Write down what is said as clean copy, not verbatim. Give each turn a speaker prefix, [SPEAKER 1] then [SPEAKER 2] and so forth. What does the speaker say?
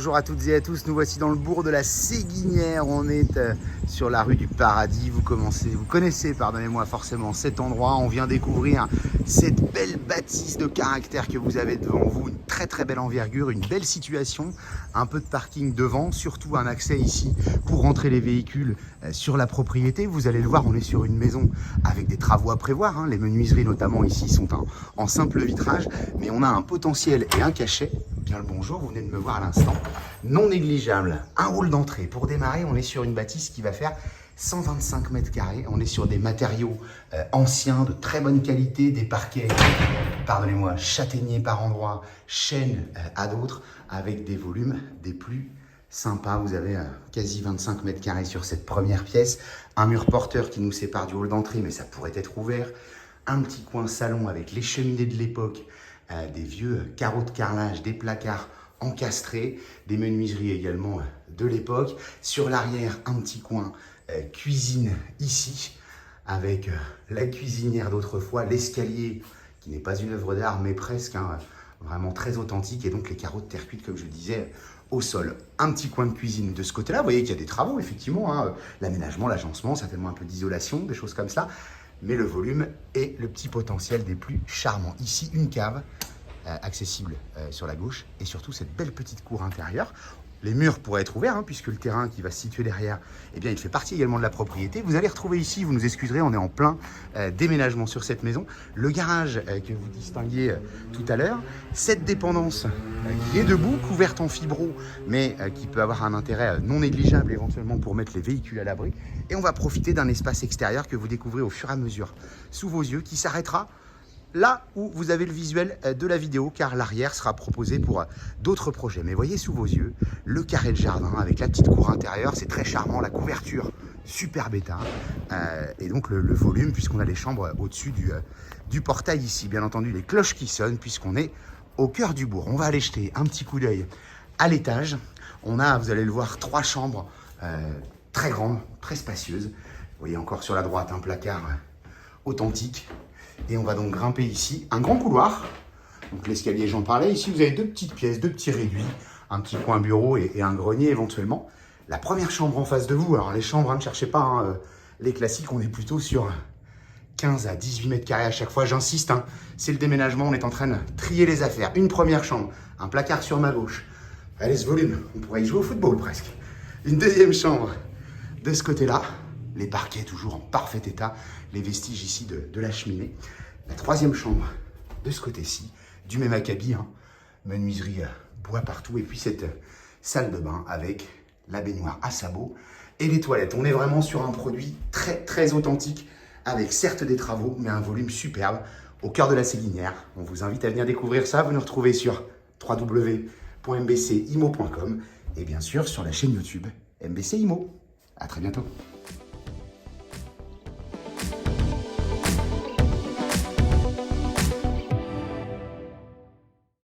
[SPEAKER 1] bonjour à toutes et à tous, nous voici dans le bourg de la Séguinière, on est sur la rue du Paradis, vous connaissez, pardonnez-moi forcément cet endroit, on vient découvrir cette belle bâtisse de caractère que vous avez devant vous, une très belle envergure, une belle situation, un peu de parking devant, surtout un accès ici pour rentrer les véhicules sur la propriété. Vous allez le voir, on est sur une maison avec des travaux à prévoir, hein. Les menuiseries notamment ici sont en simple vitrage, mais on a un potentiel et un cachet. Bien le bonjour, vous venez de me voir à l'instant, non négligeable. Un hall d'entrée. Pour démarrer, on est sur une bâtisse qui va faire 125 mètres carrés. On est sur des matériaux anciens, de très bonne qualité, des parquets, pardonnez-moi, châtaigniers par endroits, chêne à d'autres, avec des volumes des plus sympas. Vous avez quasi 25 mètres carrés sur cette première pièce. Un mur porteur qui nous sépare du hall d'entrée, mais ça pourrait être ouvert. Un petit coin salon avec les cheminées de l'époque, des vieux carreaux de carrelage, des placards encastrés, des menuiseries également de l'époque. Sur l'arrière, un petit coin cuisine ici, avec la cuisinière d'autrefois, l'escalier qui n'est pas une œuvre d'art, mais presque, hein, vraiment très authentique, et donc les carreaux de terre cuite, comme je le disais, au sol. Un petit coin de cuisine de ce côté-là, vous voyez qu'il y a des travaux, effectivement, hein, l'aménagement, l'agencement, certainement un peu d'isolation, des choses comme ça. Mais le volume et le petit potentiel des plus charmants. Ici, une cave accessible sur la gauche et surtout cette belle petite cour intérieure. Les murs pourraient être ouverts, hein, puisque le terrain qui va se situer derrière, eh bien, il fait partie également de la propriété. Vous allez retrouver ici, vous nous excuserez, on est en plein déménagement sur cette maison. Le garage que vous distinguiez tout à l'heure, cette dépendance qui est debout, couverte en fibro, mais qui peut avoir un intérêt non négligeable éventuellement pour mettre les véhicules à l'abri. Et on va profiter d'un espace extérieur que vous découvrez au fur et à mesure sous vos yeux, qui s'arrêtera là où vous avez le visuel de la vidéo, car l'arrière sera proposé pour d'autres projets. Mais voyez sous vos yeux le carré de jardin avec la petite cour intérieure, c'est très charmant, la couverture super bêta, et donc le volume, puisqu'on a les chambres au-dessus du portail ici. Bien entendu, les cloches qui sonnent, puisqu'on est au cœur du bourg. On va aller jeter un petit coup d'œil à l'étage. On a, vous allez le voir, 3 chambres très grandes, très spacieuses. Vous voyez encore sur la droite un placard authentique. Et on va donc grimper ici, un grand couloir. Donc l'escalier, j'en parlais. Ici, vous avez 2 petites pièces, 2 petits réduits, un petit coin bureau et un grenier éventuellement. La première chambre en face de vous, alors les chambres, hein, ne cherchez pas, hein, les classiques, on est plutôt sur 15 à 18 mètres carrés à chaque fois. J'insiste, hein, c'est le déménagement, on est en train de trier les affaires. Une première chambre, un placard sur ma gauche. Allez, ce volume, on pourrait y jouer au football presque. Une deuxième chambre de ce côté-là. Les parquets toujours en parfait état, les vestiges ici de la cheminée. La troisième chambre de ce côté-ci, du même acabit, hein, menuiserie bois partout, et puis cette salle de bain avec la baignoire à sabot et les toilettes. On est vraiment sur un produit très authentique, avec certes des travaux, mais un volume superbe, au cœur de la Séguinière. On vous invite à venir découvrir ça, vous nous retrouvez sur www.mbcimo.com et bien sûr sur la chaîne YouTube MBC Imo. À très bientôt.